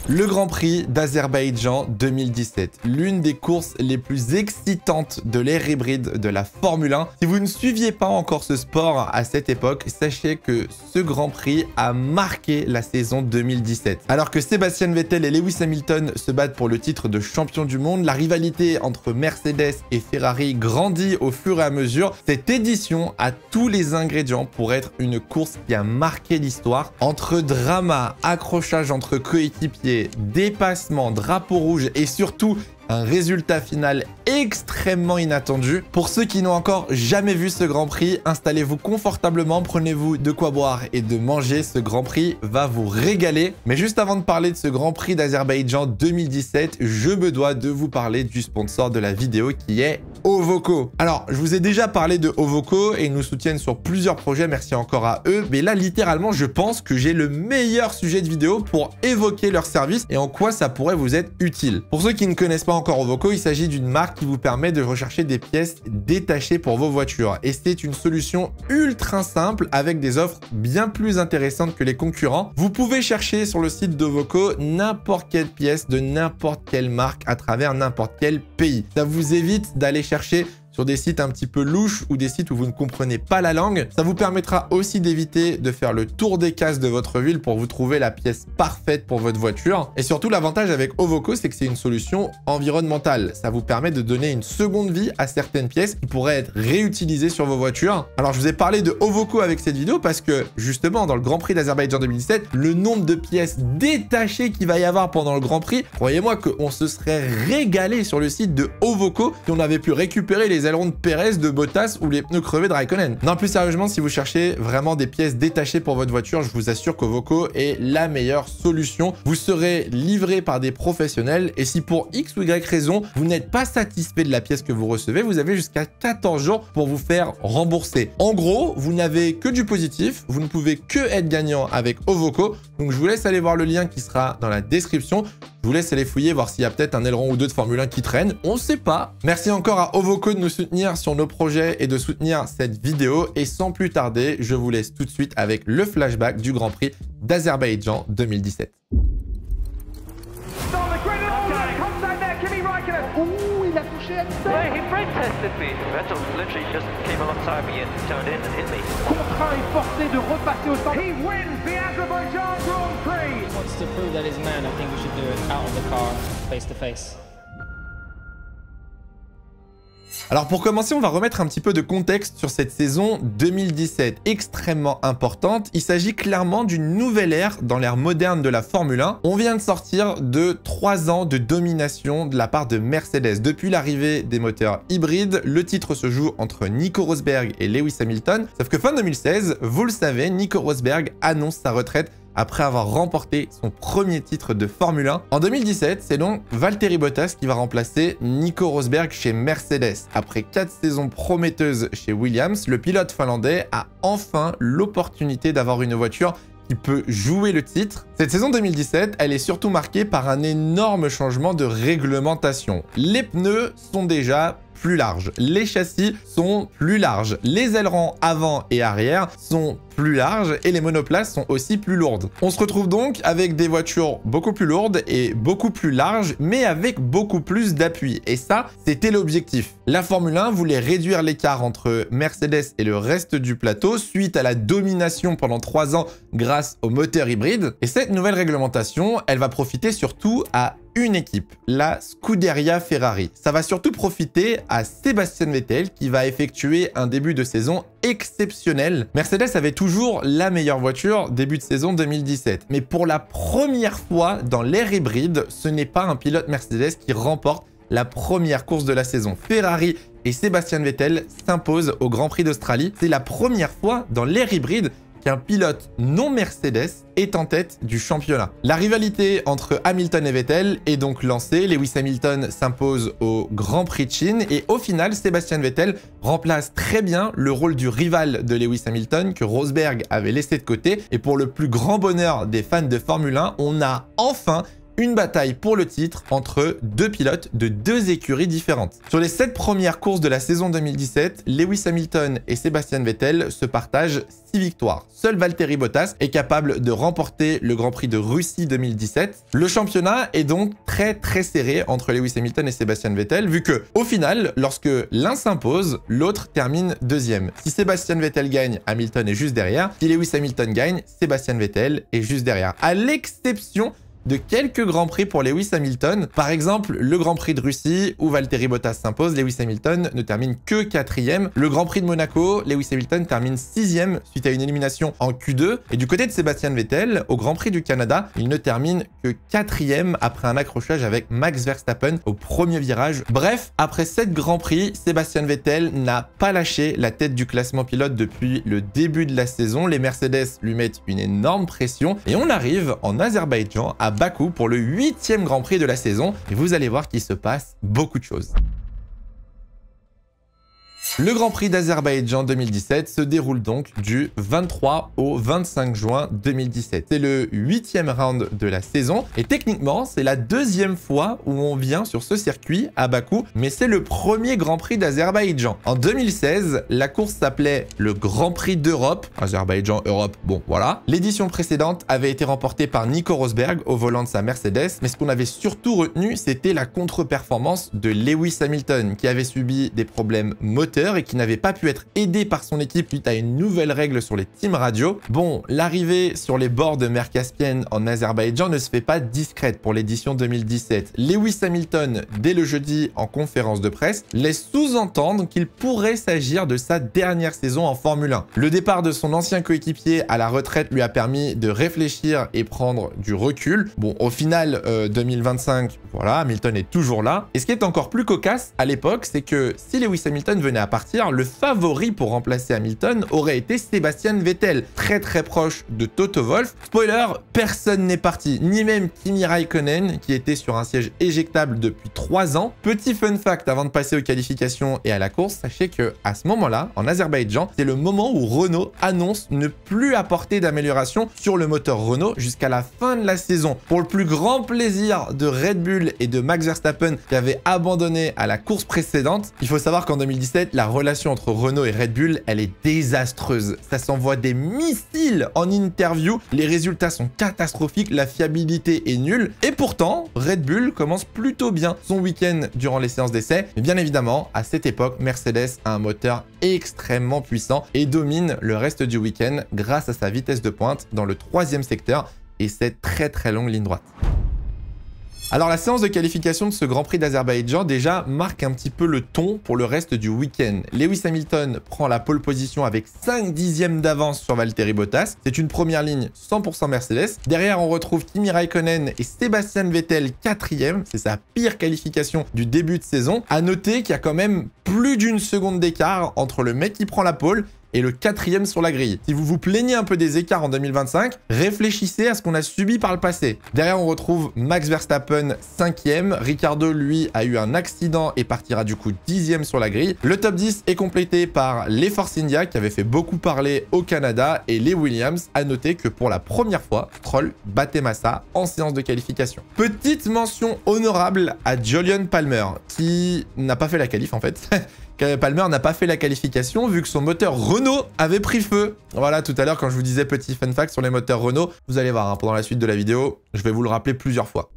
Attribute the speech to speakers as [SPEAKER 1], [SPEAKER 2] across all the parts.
[SPEAKER 1] Le Grand Prix d'Azerbaïdjan 2017, l'une des courses les plus excitantes de l'ère hybride de la Formule 1. Si vous ne suiviez pas encore ce sport à cette époque, sachez que ce Grand Prix a marqué la saison 2017. Alors que Sebastian Vettel et Lewis Hamilton se battent pour le titre de champion du monde, la rivalité entre Mercedes et Ferrari grandit au fur et à mesure. Cette édition a tous les ingrédients pour être une course qui a marqué l'histoire. Entre drama, accrochage entre coéquipiers, dépassement, drapeau rouge et surtout un résultat final extrêmement inattendu. Pour ceux qui n'ont encore jamais vu ce Grand Prix, installez-vous confortablement, prenez-vous de quoi boire et de manger. Ce Grand Prix va vous régaler. Mais juste avant de parler de ce Grand Prix d'Azerbaïdjan 2017, je me dois de vous parler du sponsor de la vidéo qui est Ovoco. Alors, je vous ai déjà parlé de Ovoco et ils nous soutiennent sur plusieurs projets, merci encore à eux. Mais là, littéralement, je pense que j'ai le meilleur sujet de vidéo pour évoquer leur service et en quoi ça pourrait vous être utile. Pour ceux qui ne connaissent pas encore Ovoco, il s'agit d'une marque qui vous permet de rechercher des pièces détachées pour vos voitures. Et c'est une solution ultra simple avec des offres bien plus intéressantes que les concurrents. Vous pouvez chercher sur le site d'Ovoco n'importe quelle pièce de n'importe quelle marque à travers n'importe quel pays. Ça vous évite d'aller chercher sur des sites un petit peu louches ou des sites où vous ne comprenez pas la langue. Ça vous permettra aussi d'éviter de faire le tour des cases de votre ville pour vous trouver la pièce parfaite pour votre voiture. Et surtout, l'avantage avec Ovoco, c'est que c'est une solution environnementale. Ça vous permet de donner une seconde vie à certaines pièces qui pourraient être réutilisées sur vos voitures. Alors, je vous ai parlé de Ovoco avec cette vidéo parce que, justement, dans le Grand Prix d'Azerbaïdjan 2017, le nombre de pièces détachées qu'il va y avoir pendant le Grand Prix, croyez-moi qu'on se serait régalé sur le site de Ovoco si on avait pu récupérer les ailerons de Pérez, de Bottas ou les pneus crevés de Raikkonen. Non, plus sérieusement, si vous cherchez vraiment des pièces détachées pour votre voiture, je vous assure qu'Ovoco est la meilleure solution. Vous serez livré par des professionnels et si pour X ou Y raison, vous n'êtes pas satisfait de la pièce que vous recevez, vous avez jusqu'à 14 jours pour vous faire rembourser. En gros, vous n'avez que du positif, vous ne pouvez que être gagnant avec Ovoco. Donc, je vous laisse aller voir le lien qui sera dans la description. Je vous laisse aller fouiller, voir s'il y a peut-être un aileron ou deux de Formule 1 qui traîne. On ne sait pas. Merci encore à Ovoco de nous soutenir sur nos projets et de soutenir cette vidéo. Et sans plus tarder, je vous laisse tout de suite avec le flashback du Grand Prix d'Azerbaïdjan 2017.
[SPEAKER 2] Il a touché Hamilton.
[SPEAKER 3] Yeah, he brake tested me. Vettel literally just came alongside me and turned in and hit me.
[SPEAKER 2] Contraint et forcé de repasser au centre. He wins the Azerbaijan Grand Prix.
[SPEAKER 4] He wants to prove that he's man. I think we should do it out of the car, face to face.
[SPEAKER 1] Alors pour commencer, on va remettre un petit peu de contexte sur cette saison 2017, extrêmement importante. Il s'agit clairement d'une nouvelle ère dans l'ère moderne de la Formule 1. On vient de sortir de 3 ans de domination de la part de Mercedes. Depuis l'arrivée des moteurs hybrides, le titre se joue entre Nico Rosberg et Lewis Hamilton. Sauf que fin 2016, vous le savez, Nico Rosberg annonce sa retraite après avoir remporté son premier titre de Formule 1. En 2017, c'est donc Valtteri Bottas qui va remplacer Nico Rosberg chez Mercedes. Après 4 saisons prometteuses chez Williams, le pilote finlandais a enfin l'opportunité d'avoir une voiture qui peut jouer le titre. Cette saison 2017, elle est surtout marquée par un énorme changement de réglementation. Les pneus sont déjà plus larges, les châssis sont plus larges, les ailerons avant et arrière sont plus larges et les monoplaces sont aussi plus lourdes. On se retrouve donc avec des voitures beaucoup plus lourdes et beaucoup plus larges, mais avec beaucoup plus d'appui. Et ça, c'était l'objectif. La Formule 1 voulait réduire l'écart entre Mercedes et le reste du plateau suite à la domination pendant 3 ans grâce au moteur hybride. Et cette nouvelle réglementation, elle va profiter surtout à une équipe, la Scuderia Ferrari. Ça va surtout profiter à Sebastian Vettel qui va effectuer un début de saison exceptionnel. Mercedes avait toujours la meilleure voiture début de saison 2017. Mais pour la première fois dans l'ère hybride, ce n'est pas un pilote Mercedes qui remporte la première course de la saison. Ferrari et Sebastian Vettel s'imposent au Grand Prix d'Australie. C'est la première fois dans l'ère hybride qu'un pilote non Mercedes est en tête du championnat. La rivalité entre Hamilton et Vettel est donc lancée. Lewis Hamilton s'impose au Grand Prix de Chine et au final, Sebastian Vettel remplace très bien le rôle du rival de Lewis Hamilton que Rosberg avait laissé de côté. Et pour le plus grand bonheur des fans de Formule 1, on a enfin une bataille pour le titre entre deux pilotes de deux écuries différentes. Sur les 7 premières courses de la saison 2017, Lewis Hamilton et Sebastian Vettel se partagent 6 victoires. Seul Valtteri Bottas est capable de remporter le Grand Prix de Russie 2017. Le championnat est donc très serré entre Lewis Hamilton et Sebastian Vettel, vu que au final, lorsque l'un s'impose, l'autre termine deuxième. Si Sebastian Vettel gagne, Hamilton est juste derrière. Si Lewis Hamilton gagne, Sebastian Vettel est juste derrière. À l'exception de quelques Grands Prix pour Lewis Hamilton. Par exemple, le Grand Prix de Russie où Valtteri Bottas s'impose, Lewis Hamilton ne termine que 4e. Le Grand Prix de Monaco, Lewis Hamilton termine 6e suite à une élimination en Q2. Et du côté de Sebastian Vettel, au Grand Prix du Canada, il ne termine que 4e après un accrochage avec Max Verstappen au premier virage. Bref, après 7 Grands Prix, Sebastian Vettel n'a pas lâché la tête du classement pilote depuis le début de la saison. Les Mercedes lui mettent une énorme pression et on arrive en Azerbaïdjan à Bakou pour le 8e Grand Prix de la saison et vous allez voir qu'il se passe beaucoup de choses. Le Grand Prix d'Azerbaïdjan 2017 se déroule donc du 23 au 25 juin 2017. C'est le 8e round de la saison et techniquement, c'est la 2e fois où on vient sur ce circuit à Bakou, mais c'est le premier Grand Prix d'Azerbaïdjan. En 2016, la course s'appelait le Grand Prix d'Europe. Azerbaïdjan, Europe, bon voilà. L'édition précédente avait été remportée par Nico Rosberg au volant de sa Mercedes, mais ce qu'on avait surtout retenu, c'était la contre-performance de Lewis Hamilton, qui avait subi des problèmes moteurs et qui n'avait pas pu être aidé par son équipe suite à une nouvelle règle sur les teams radio. Bon, l'arrivée sur les bords de mer Caspienne en Azerbaïdjan ne se fait pas discrète pour l'édition 2017. Lewis Hamilton, dès le jeudi en conférence de presse, laisse sous-entendre qu'il pourrait s'agir de sa dernière saison en Formule 1. Le départ de son ancien coéquipier à la retraite lui a permis de réfléchir et prendre du recul. Bon, au final, 2025, voilà, Hamilton est toujours là. Et ce qui est encore plus cocasse à l'époque, c'est que si Lewis Hamilton venait à partir, le favori pour remplacer Hamilton aurait été Sebastian Vettel, très proche de Toto Wolff. Spoiler, personne n'est parti, ni même Kimi Raikkonen qui était sur un siège éjectable depuis 3 ans. Petit fun fact avant de passer aux qualifications et à la course, sachez que à ce moment-là, en Azerbaïdjan, c'est le moment où Renault annonce ne plus apporter d'amélioration sur le moteur Renault jusqu'à la fin de la saison. Pour le plus grand plaisir de Red Bull et de Max Verstappen qui avait abandonné à la course précédente, il faut savoir qu'en 2017, la relation entre Renault et Red Bull, elle est désastreuse. Ça s'envoie des missiles en interview, les résultats sont catastrophiques, la fiabilité est nulle. Et pourtant, Red Bull commence plutôt bien son week-end durant les séances d'essai. Mais bien évidemment, à cette époque, Mercedes a un moteur extrêmement puissant et domine le reste du week-end grâce à sa vitesse de pointe dans le 3e secteur et cette très longue ligne droite. Alors la séance de qualification de ce Grand Prix d'Azerbaïdjan déjà marque un petit peu le ton pour le reste du week-end. Lewis Hamilton prend la pole position avec 5 dixièmes d'avance sur Valtteri Bottas. C'est une première ligne 100% Mercedes. Derrière, on retrouve Kimi Raikkonen et Sebastian Vettel 4e. C'est sa pire qualification du début de saison. À noter qu'il y a quand même plus d'1 seconde d'écart entre le mec qui prend la pole et le 4e sur la grille. Si vous vous plaignez un peu des écarts en 2025, réfléchissez à ce qu'on a subi par le passé. Derrière, on retrouve Max Verstappen 5e. Ricciardo, lui, a eu un accident et partira du coup 10e sur la grille. Le top 10 est complété par les Force India qui avaient fait beaucoup parler au Canada et les Williams. À noter que pour la première fois, Stroll battait Massa en séance de qualification. Petite mention honorable à Jolyon Palmer qui n'a pas fait la qualif en fait. Palmer n'a pas fait la qualification vu que son moteur Renault avait pris feu. Voilà, tout à l'heure quand je vous disais petit fun fact sur les moteurs Renault, vous allez voir pendant la suite de la vidéo, je vais vous le rappeler plusieurs fois.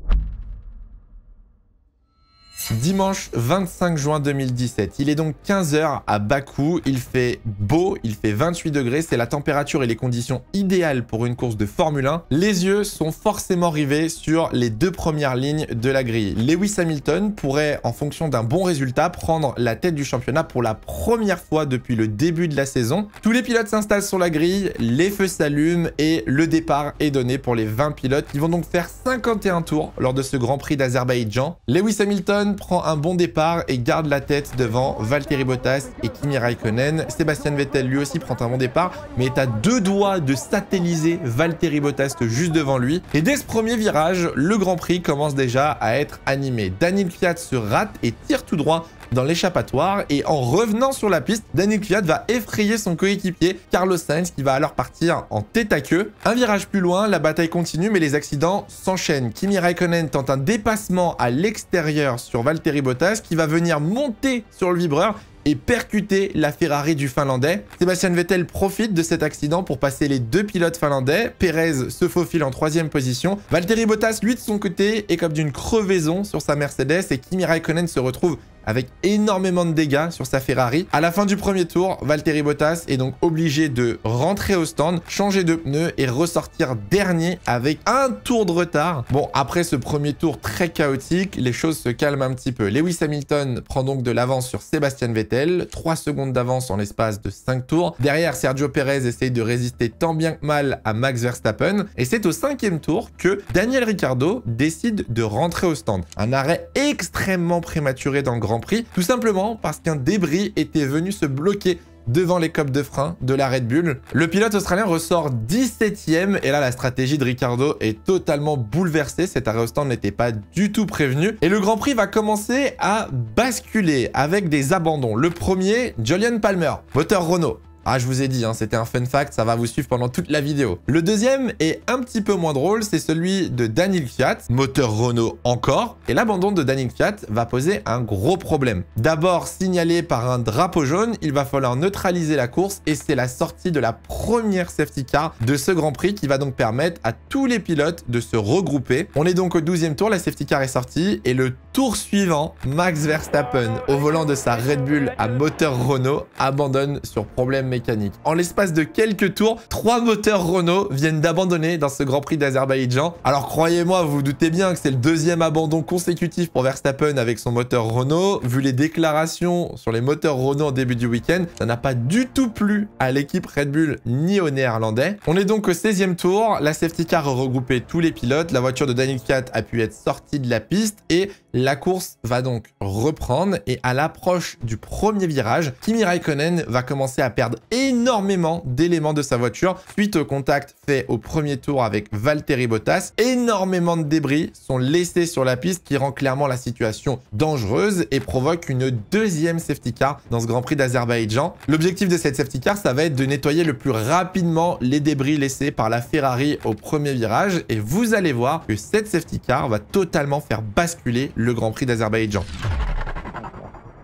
[SPEAKER 1] Dimanche 25 juin 2017, il est donc 15 h à Bakou, il fait beau, il fait 28 degrés, c'est la température et les conditions idéales pour une course de Formule 1. Les yeux sont forcément rivés sur les 2 premières lignes de la grille. Lewis Hamilton pourrait, en fonction d'un bon résultat, prendre la tête du championnat pour la première fois depuis le début de la saison. Tous les pilotes s'installent sur la grille, les feux s'allument et le départ est donné pour les 20 pilotes qui vont donc faire 51 tours lors de ce Grand Prix d'Azerbaïdjan. Lewis Hamilton prend un bon départ et garde la tête devant Valtteri Bottas et Kimi Raikkonen. Sebastian Vettel lui aussi prend un bon départ mais est à 2 doigts de satelliser Valtteri Bottas juste devant lui. Et dès ce premier virage, le Grand Prix commence déjà à être animé. Daniil Kvyat se rate et tire tout droit dans l'échappatoire et en revenant sur la piste, Daniel Kvyat va effrayer son coéquipier Carlos Sainz qui va alors partir en tête à queue. Un virage plus loin, la bataille continue mais les accidents s'enchaînent. Kimi Räikkönen tente un dépassement à l'extérieur sur Valtteri Bottas qui va venir monter sur le vibreur et percuter la Ferrari du Finlandais. Sebastian Vettel profite de cet accident pour passer les deux pilotes finlandais. Perez se faufile en 3e position. Valtteri Bottas, lui, de son côté, est comme d'une crevaison sur sa Mercedes et Kimi Räikkönen se retrouve avec énormément de dégâts sur sa Ferrari. À la fin du premier tour, Valtteri Bottas est donc obligé de rentrer au stand, changer de pneus et ressortir dernier avec un tour de retard. Bon, après ce premier tour très chaotique, les choses se calment un petit peu. Lewis Hamilton prend donc de l'avance sur Sebastian Vettel, 3 secondes d'avance en l'espace de 5 tours. Derrière, Sergio Perez essaye de résister tant bien que mal à Max Verstappen. Et c'est au 5e tour que Daniel Ricciardo décide de rentrer au stand. Un arrêt extrêmement prématuré dans le Grand Prix, tout simplement parce qu'un débris était venu se bloquer devant les coques de frein de la Red Bull. Le pilote australien ressort 17e et là la stratégie de Ricciardo est totalement bouleversée. Cet arrêt au stand n'était pas du tout prévenu et le Grand Prix va commencer à basculer avec des abandons. Le premier, Jolyon Palmer, moteur Renault. Ah, je vous ai dit, hein, c'était un fun fact, ça va vous suivre pendant toute la vidéo. Le deuxième est un petit peu moins drôle, c'est celui de Daniel Kvyat, moteur Renault encore. Et l'abandon de Daniel Kvyat va poser un gros problème. D'abord, signalé par un drapeau jaune, il va falloir neutraliser la course et c'est la sortie de la première safety car de ce Grand Prix qui va donc permettre à tous les pilotes de se regrouper. On est donc au 12e tour, la safety car est sortie et le tour suivant, Max Verstappen, au volant de sa Red Bull à moteur Renault, abandonne sur problème mécanique. En l'espace de quelques tours, 3 moteurs Renault viennent d'abandonner dans ce Grand Prix d'Azerbaïdjan. Alors croyez-moi, vous vous doutez bien que c'est le 2e abandon consécutif pour Verstappen avec son moteur Renault. Vu les déclarations sur les moteurs Renault en début du week-end, ça n'a pas du tout plu à l'équipe Red Bull ni aux Néerlandais. On est donc au 16e tour, la safety car a regroupé tous les pilotes, la voiture de Daniel Kvyat a pu être sortie de la piste et la course va donc reprendre et à l'approche du premier virage, Kimi Räikkönen va commencer à perdre énormément d'éléments de sa voiture suite au contact fait au premier tour avec Valtteri Bottas. Énormément de débris sont laissés sur la piste qui rend clairement la situation dangereuse et provoque une deuxième safety car dans ce Grand Prix d'Azerbaïdjan. L'objectif de cette safety car, ça va être de nettoyer le plus rapidement les débris laissés par la Ferrari au premier virage et vous allez voir que cette safety car va totalement faire basculer le Grand Prix d'Azerbaïdjan.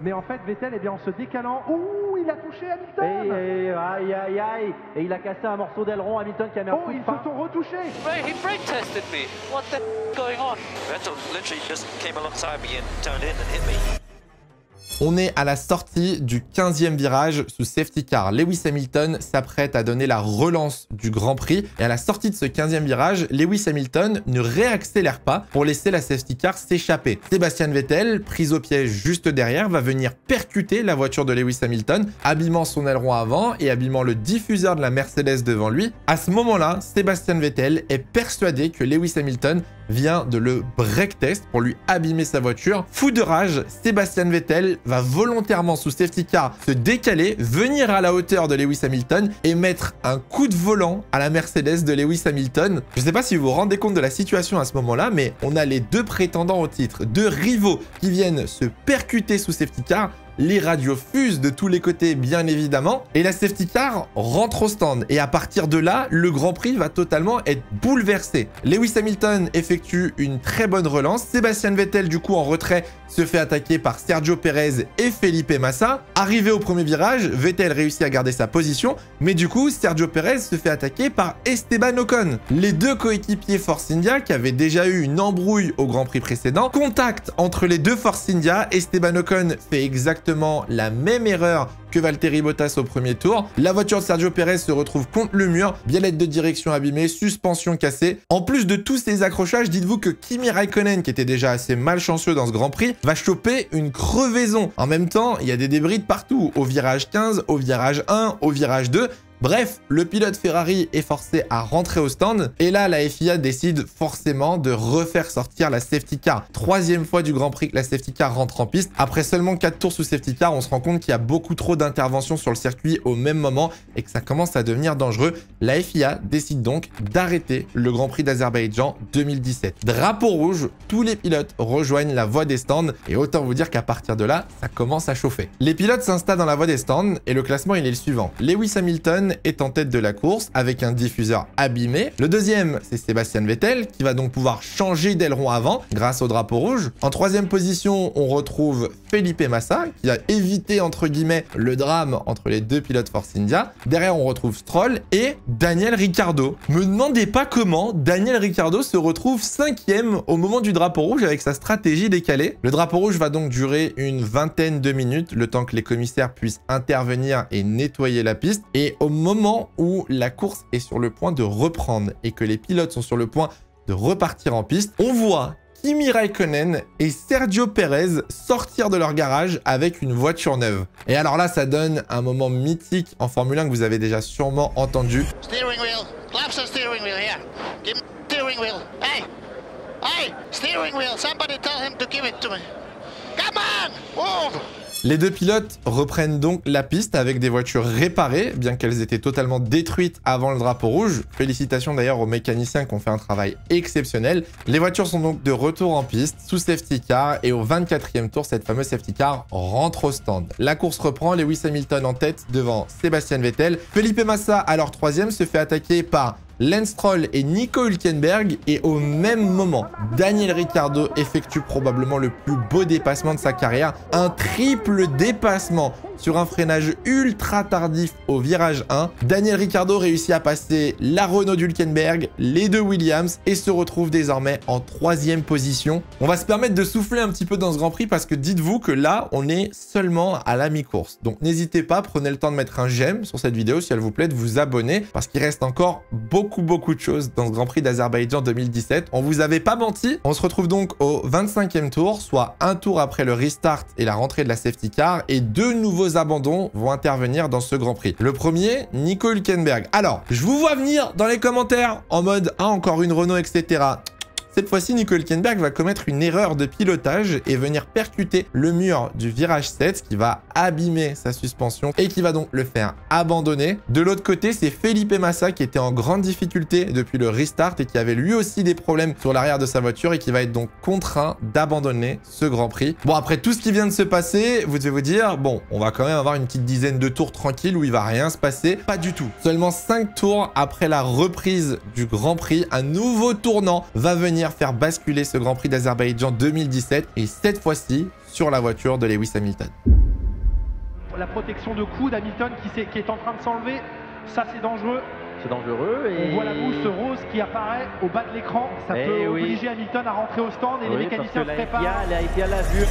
[SPEAKER 2] Mais en fait, Vettel, eh bien, en se décalant, ouh, il a touché Hamilton.
[SPEAKER 5] Aïe, aïe, aïe. Et il a cassé un morceau d'aileron. Hamilton qui a mis un
[SPEAKER 2] Oh,
[SPEAKER 5] coup de
[SPEAKER 2] ils
[SPEAKER 5] frein.
[SPEAKER 2] se sont retouchés.
[SPEAKER 3] Wait, he brake tested me. What the going on? Vettel literally just came alongside me and turned in and hit me.
[SPEAKER 1] On est à la sortie du 15e virage sous safety car. Lewis Hamilton s'apprête à donner la relance du Grand Prix. Et à la sortie de ce 15e virage, Lewis Hamilton ne réaccélère pas pour laisser la safety car s'échapper. Sebastian Vettel, pris au piège juste derrière, va venir percuter la voiture de Lewis Hamilton, abîmant son aileron avant et abîmant le diffuseur de la Mercedes devant lui. À ce moment-là, Sebastian Vettel est persuadé que Lewis Hamilton vient de le break test pour lui abîmer sa voiture. Fou de rage, Sebastian Vettel va volontairement sous safety car se décaler, venir à la hauteur de Lewis Hamilton et mettre un coup de volant à la Mercedes de Lewis Hamilton. Je ne sais pas si vous vous rendez compte de la situation à ce moment-là, mais on a les deux prétendants au titre, deux rivaux qui viennent se percuter sous safety car. Les radios fusent de tous les côtés, bien évidemment. Et la safety car rentre au stand. Et à partir de là, le Grand Prix va totalement être bouleversé. Lewis Hamilton effectue une très bonne relance. Sébastien Vettel, du coup, en retrait, se fait attaquer par Sergio Perez et Felipe Massa. Arrivé au premier virage, Vettel réussit à garder sa position. Mais du coup, Sergio Perez se fait attaquer par Esteban Ocon. Les deux coéquipiers Force India, qui avaient déjà eu une embrouille au Grand Prix précédent, contact entre les deux Force India. Esteban Ocon fait exactement la même erreur que Valtteri Bottas au premier tour. La voiture de Sergio Perez se retrouve contre le mur, biellette de direction abîmée, suspension cassée. En plus de tous ces accrochages, dites-vous que Kimi Räikkönen, qui était déjà assez malchanceux dans ce Grand Prix, va choper une crevaison. En même temps, il y a des débris de partout, au virage 15, au virage 1, au virage 2. Bref, le pilote Ferrari est forcé à rentrer au stand et là, la FIA décide forcément de refaire sortir la safety car. Troisième fois du Grand Prix que la safety car rentre en piste. Après seulement 4 tours sous safety car, on se rend compte qu'il y a beaucoup trop d'interventions sur le circuit au même moment et que ça commence à devenir dangereux. La FIA décide donc d'arrêter le Grand Prix d'Azerbaïdjan 2017. Drapeau rouge, tous les pilotes rejoignent la voie des stands et autant vous dire qu'à partir de là, ça commence à chauffer. Les pilotes s'installent dans la voie des stands et le classement il est le suivant. Lewis Hamilton est en tête de la course avec un diffuseur abîmé. Le deuxième, c'est Sebastian Vettel qui va donc pouvoir changer d'aileron avant grâce au drapeau rouge. En troisième position, on retrouve Felipe Massa qui a évité entre guillemets le drame entre les deux pilotes Force India. Derrière, on retrouve Stroll et Daniel Ricciardo. Me demandez pas comment Daniel Ricciardo se retrouve 5e au moment du drapeau rouge avec sa stratégie décalée. Le drapeau rouge va donc durer une vingtaine de minutes, le temps que les commissaires puissent intervenir et nettoyer la piste. Et au moment où la course est sur le point de reprendre et que les pilotes sont sur le point de repartir en piste, on voit Kimi Raikkonen et Sergio Perez sortir de leur garage avec une voiture neuve. Et alors là, ça donne un moment mythique en Formule 1 que vous avez déjà sûrement entendu.
[SPEAKER 6] Steering wheel. Claps on steering wheel here. Give me steering wheel. Hey! Hey! Steering wheel. Somebody tell him to give it to me. Come on! Move!
[SPEAKER 1] Les deux pilotes reprennent donc la piste avec des voitures réparées, bien qu'elles étaient totalement détruites avant le drapeau rouge. Félicitations d'ailleurs aux mécaniciens qui ont fait un travail exceptionnel. Les voitures sont donc de retour en piste, sous safety car, et au 24e tour, cette fameuse safety car rentre au stand. La course reprend, Lewis Hamilton en tête devant Sebastian Vettel. Felipe Massa, alors 3e, se fait attaquer par Lance Stroll et Nico Hülkenberg et au même moment, Daniel Ricciardo effectue probablement le plus beau dépassement de sa carrière, un triple dépassement sur un freinage ultra tardif au virage 1. Daniel Ricciardo réussit à passer la Renault d'Hülkenberg, les deux Williams et se retrouve désormais en 3e position. On va se permettre de souffler un petit peu dans ce Grand Prix parce que dites-vous que là, on est seulement à la mi-course. Donc n'hésitez pas, prenez le temps de mettre un j'aime sur cette vidéo si elle vous plaît, de vous abonner parce qu'il reste encore beaucoup de choses dans ce Grand Prix d'Azerbaïdjan 2017. On vous avait pas menti. On se retrouve donc au 25e tour, soit un tour après le restart et la rentrée de la safety car et 2 nouveaux abandons vont intervenir dans ce Grand Prix. Le premier, Nico Hülkenberg. Alors, je vous vois venir dans les commentaires en mode « Ah, encore une Renault, etc. » Cette fois-ci, Nico Hülkenberg va commettre une erreur de pilotage et venir percuter le mur du virage 7, ce qui va abîmer sa suspension et qui va donc le faire abandonner. De l'autre côté, c'est Felipe Massa qui était en grande difficulté depuis le restart et qui avait lui aussi des problèmes sur l'arrière de sa voiture et qui va être donc contraint d'abandonner ce Grand Prix. Bon, après tout ce qui vient de se passer, vous devez vous dire, bon, on va quand même avoir une petite dizaine de tours tranquilles où il va rien se passer. Pas du tout. Seulement 5 tours après la reprise du Grand Prix, un nouveau tournant va venir faire basculer ce Grand Prix d'Azerbaïdjan 2017 et cette fois-ci sur la voiture de Lewis Hamilton.
[SPEAKER 2] La protection de coude d'Hamilton qui est en train de s'enlever, ça c'est dangereux.
[SPEAKER 5] C'est dangereux et...
[SPEAKER 2] On voit la mousse rose qui apparaît au bas de l'écran. Ça peut obliger Hamilton à rentrer au stand et les mécaniciens se préparent.
[SPEAKER 5] La FIA l'a vu.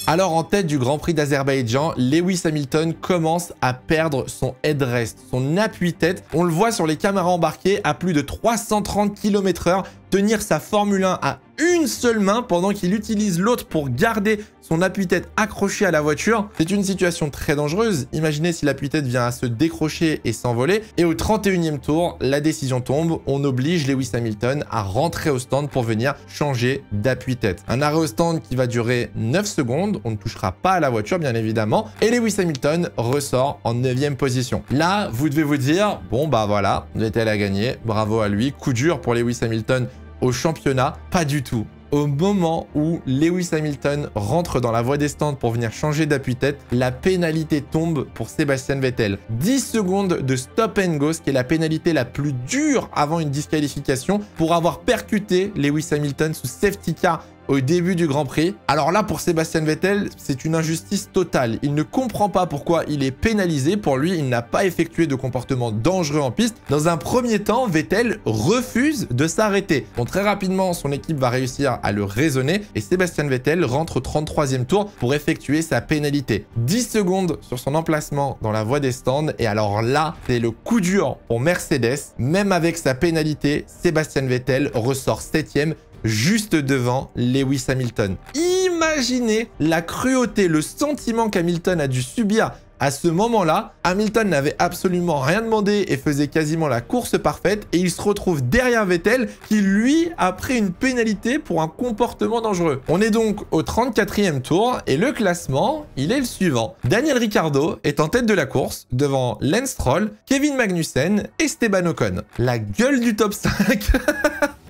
[SPEAKER 1] Alors en tête du Grand Prix d'Azerbaïdjan, Lewis Hamilton commence à perdre son headrest, son appui-tête. On le voit sur les caméras embarquées à plus de 330 km/h tenir sa Formule 1 à une seule main pendant qu'il utilise l'autre pour garder son appui-tête accroché à la voiture. C'est une situation très dangereuse. Imaginez si l'appui-tête vient à se décrocher et s'envoler. Et au 31e tour, la décision tombe. On oblige Lewis Hamilton à rentrer au stand pour venir changer d'appui-tête. Un arrêt au stand qui va durer 9 secondes. On ne touchera pas à la voiture, bien évidemment. Et Lewis Hamilton ressort en 9e position. Là, vous devez vous dire, bon bah voilà, Vettel a gagné. Bravo à lui. Coup dur pour Lewis Hamilton au championnat. Pas du tout. Au moment où Lewis Hamilton rentre dans la voie des stands pour venir changer d'appui-tête, la pénalité tombe pour Sebastian Vettel. 10 secondes de stop and go, ce qui est la pénalité la plus dure avant une disqualification pour avoir percuté Lewis Hamilton sous safety car au début du Grand Prix. Alors là, pour Sebastian Vettel, c'est une injustice totale. Il ne comprend pas pourquoi il est pénalisé. Pour lui, il n'a pas effectué de comportement dangereux en piste. Dans un premier temps, Vettel refuse de s'arrêter. Bon, très rapidement, son équipe va réussir à le raisonner et Sebastian Vettel rentre au 33e tour pour effectuer sa pénalité. 10 secondes sur son emplacement dans la voie des stands et alors là, c'est le coup dur pour Mercedes. Même avec sa pénalité, Sebastian Vettel ressort 7e, juste devant Lewis Hamilton. Imaginez la cruauté, le sentiment qu'Hamilton a dû subir À ce moment-là, Hamilton n'avait absolument rien demandé et faisait quasiment la course parfaite et il se retrouve derrière Vettel qui lui a pris une pénalité pour un comportement dangereux. On est donc au 34e tour et le classement, il est le suivant. Daniel Ricciardo est en tête de la course devant Lance Stroll, Kevin Magnussen et Esteban Ocon. La gueule du top 5.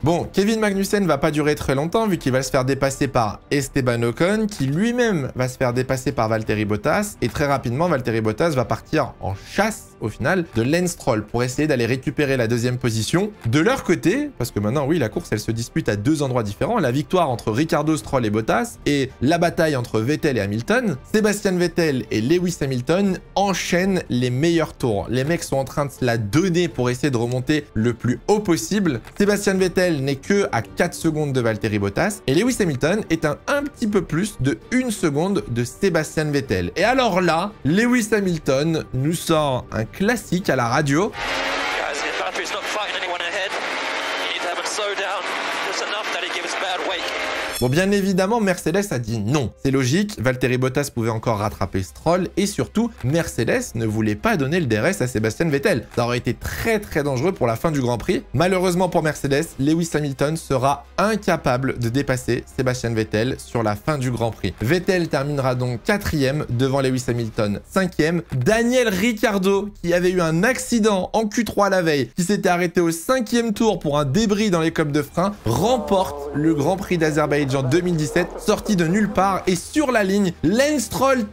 [SPEAKER 1] Bon, Kevin Magnussen va pas durer très longtemps vu qu'il va se faire dépasser par Esteban Ocon qui lui-même va se faire dépasser par Valtteri Bottas et très rapidement Valtteri Bottas va partir en chasse au final de Lance Stroll pour essayer d'aller récupérer la deuxième position. De leur côté, parce que maintenant oui la course elle se dispute à deux endroits différents, la victoire entre Ricciardo, Stroll et Bottas et la bataille entre Vettel et Hamilton, Sebastian Vettel et Lewis Hamilton enchaînent les meilleurs tours. Les mecs sont en train de se la donner pour essayer de remonter le plus haut possible. Sebastian Vettel n'est que à 4 secondes de Valtteri Bottas et Lewis Hamilton est un petit peu plus de 1 seconde de Sebastian Vettel. Et alors là, Lewis Hamilton nous sort un classique à la radio.
[SPEAKER 3] Guys, the battery's not fighting anyone ahead. You need to have them slow down just enough that it gives bad wake.
[SPEAKER 1] Bon, bien évidemment, Mercedes a dit non. C'est logique, Valtteri Bottas pouvait encore rattraper Stroll et surtout, Mercedes ne voulait pas donner le DRS à Sebastian Vettel. Ça aurait été très dangereux pour la fin du Grand Prix. Malheureusement pour Mercedes, Lewis Hamilton sera incapable de dépasser Sebastian Vettel sur la fin du Grand Prix. Vettel terminera donc 4e devant Lewis Hamilton 5e. Daniel Ricciardo, qui avait eu un accident en Q3 la veille, qui s'était arrêté au 5e tour pour un débris dans les coques de frein, remporte le Grand Prix d'Azerbaïdjan 2017, sorti de nulle part et sur la ligne, Lance Stroll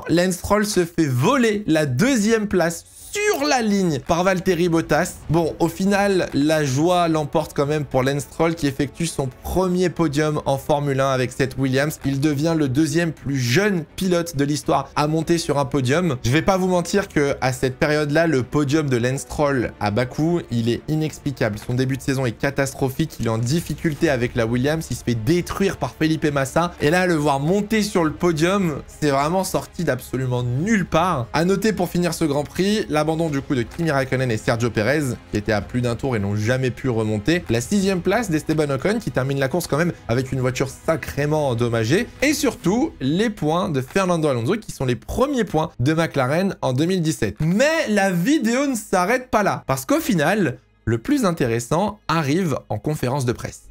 [SPEAKER 1] Lance Stroll se fait voler la deuxième place sur la ligne par Valtteri Bottas. Bon, au final, la joie l'emporte quand même pour Lance Stroll qui effectue son premier podium en Formule 1 avec cette Williams. Il devient le deuxième plus jeune pilote de l'histoire à monter sur un podium. Je vais pas vous mentir que à cette période-là, le podium de Lance Stroll à Bakou, il est inexplicable. Son début de saison est catastrophique. Il est en difficulté avec la Williams. Il se fait détruire par Felipe Massa. Et là, le voir monter sur le podium, c'est vraiment sorti d'absolument nulle part. À noter pour finir ce Grand Prix, l'abandon du coup de Kimi Raikkonen et Sergio Perez qui étaient à plus d'un tour et n'ont jamais pu remonter. La 6e place d'Esteban Ocon qui termine la course quand même avec une voiture sacrément endommagée. Et surtout, les points de Fernando Alonso qui sont les premiers points de McLaren en 2017. Mais la vidéo ne s'arrête pas là parce qu'au final, le plus intéressant arrive en conférence de presse.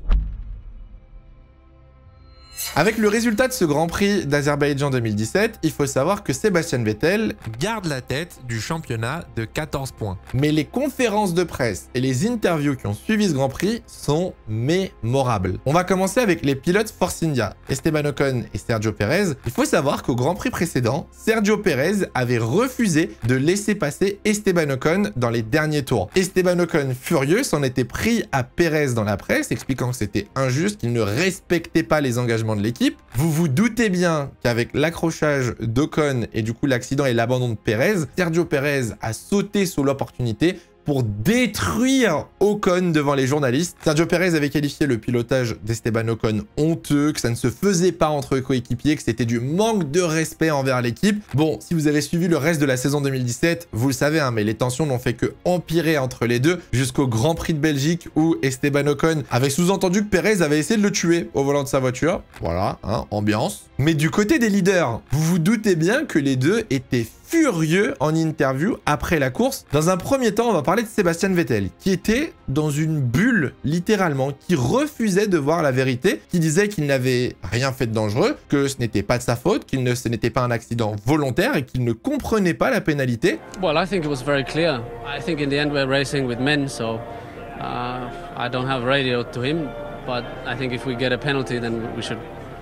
[SPEAKER 1] Avec le résultat de ce Grand Prix d'Azerbaïdjan 2017, il faut savoir que Sebastian Vettel garde la tête du championnat de 14 points. Mais les conférences de presse et les interviews qui ont suivi ce Grand Prix sont mémorables. On va commencer avec les pilotes Force India, Esteban Ocon et Sergio Perez. Il faut savoir qu'au Grand Prix précédent, Sergio Perez avait refusé de laisser passer Esteban Ocon dans les derniers tours. Esteban Ocon, furieux, s'en était pris à Perez dans la presse, expliquant que c'était injuste, qu'il ne respectait pas les engagements de l'équipe. Vous vous doutez bien qu'avec l'accrochage d'Ocon et du coup l'accident et l'abandon de Perez, Sergio Perez a sauté sur l'opportunité pour détruire Ocon devant les journalistes. Sergio Perez avait qualifié le pilotage d'Esteban Ocon honteux, que ça ne se faisait pas entre coéquipiers, que c'était du manque de respect envers l'équipe. Bon, si vous avez suivi le reste de la saison 2017, vous le savez, hein, mais les tensions n'ont fait que empirer entre les deux jusqu'au Grand Prix de Belgique où Esteban Ocon avait sous-entendu que Perez avait essayé de le tuer au volant de sa voiture. Voilà, hein, ambiance. Mais du côté des leaders, vous vous doutez bien que les deux étaient furieux en interview après la course. Dans un premier temps, on va parler de Sebastian Vettel, qui était dans une bulle, littéralement, qui refusait de voir la vérité, qui disait qu'il n'avait rien fait de dangereux, que ce n'était pas de sa faute, ce n'était pas un accident volontaire et qu'il ne comprenait pas la pénalité.
[SPEAKER 7] Well, I think it was very clear. I think in the end we're racing with men, so I don't have radio to him, but I think if we get a penalty, then we should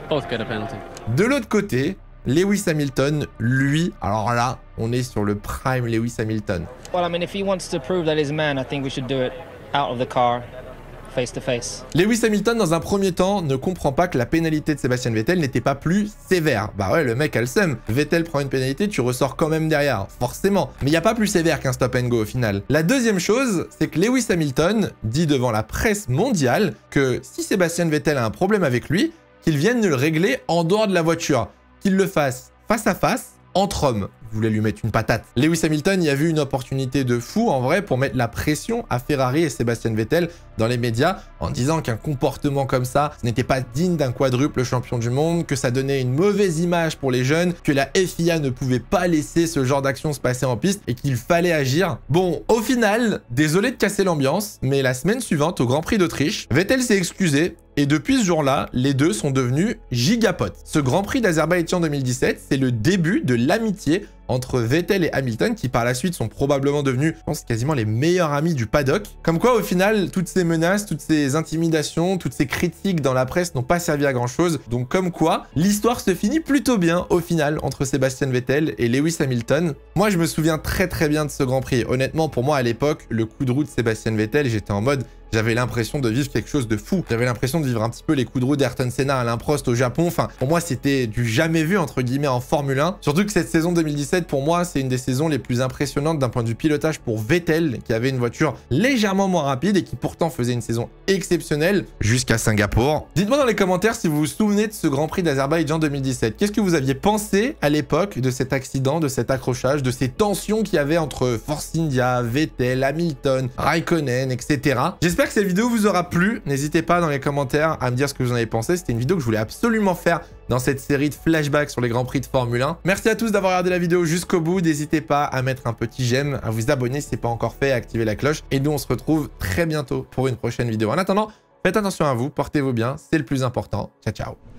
[SPEAKER 7] both get a penalty.
[SPEAKER 1] De l'autre côté, Lewis Hamilton, lui, alors là, on est sur le prime Lewis Hamilton.
[SPEAKER 4] Well, I mean, if he wants to prove that he's a man, I think we should do it out of the car, face to face.
[SPEAKER 1] Lewis Hamilton, dans un premier temps, ne comprend pas que la pénalité de Sebastian Vettel n'était pas plus sévère. Bah ouais, le mec a le seum. Vettel prend une pénalité, tu ressors quand même derrière, forcément. Mais il n'y a pas plus sévère qu'un stop and go au final. La deuxième chose, c'est que Lewis Hamilton dit devant la presse mondiale que si Sebastian Vettel a un problème avec lui, qu'il vienne le régler en dehors de la voiture. Qu'il le fasse face à face entre hommes. Il voulait lui mettre une patate. Lewis Hamilton y a vu une opportunité de fou en vrai pour mettre la pression à Ferrari et Sébastien Vettel dans les médias en disant qu'un comportement comme ça, ce n'était pas digne d'un quadruple champion du monde, que ça donnait une mauvaise image pour les jeunes, que la FIA ne pouvait pas laisser ce genre d'action se passer en piste et qu'il fallait agir. Bon, au final, désolé de casser l'ambiance, mais la semaine suivante au Grand Prix d'Autriche, Vettel s'est excusé. Et depuis ce jour-là, les deux sont devenus gigapotes. Ce Grand Prix d'Azerbaïdjan 2017, c'est le début de l'amitié entre Vettel et Hamilton, qui par la suite sont probablement devenus, je pense, quasiment les meilleurs amis du paddock. Comme quoi, au final, toutes ces menaces, toutes ces intimidations, toutes ces critiques dans la presse n'ont pas servi à grand-chose. Donc comme quoi, l'histoire se finit plutôt bien, au final, entre Sébastien Vettel et Lewis Hamilton. Moi, je me souviens très très bien de ce Grand Prix. Honnêtement, pour moi, à l'époque, le coup de roue de Sébastien Vettel, j'étais en mode... J'avais l'impression de vivre quelque chose de fou. J'avais l'impression de vivre un petit peu les coups de roue d'Ayrton Senna à l'Improst au Japon. Enfin, pour moi, c'était du jamais vu, entre guillemets, en Formule 1. Surtout que cette saison 2017, pour moi, c'est une des saisons les plus impressionnantes d'un point de vue pilotage pour Vettel, qui avait une voiture légèrement moins rapide et qui pourtant faisait une saison exceptionnelle jusqu'à Singapour. Dites-moi dans les commentaires si vous vous souvenez de ce Grand Prix d'Azerbaïdjan 2017. Qu'est-ce que vous aviez pensé à l'époque de cet accident, de cet accrochage, de ces tensions qu'il y avait entre Force India, Vettel, Hamilton, Raikkonen, etc. J'espère que cette vidéo vous aura plu. N'hésitez pas dans les commentaires à me dire ce que vous en avez pensé. C'était une vidéo que je voulais absolument faire dans cette série de flashbacks sur les Grands Prix de Formule 1. Merci à tous d'avoir regardé la vidéo jusqu'au bout. N'hésitez pas à mettre un petit j'aime, à vous abonner si ce n'est pas encore fait, à activer la cloche. Et nous, on se retrouve très bientôt pour une prochaine vidéo. En attendant, faites attention à vous, portez-vous bien, c'est le plus important. Ciao, ciao.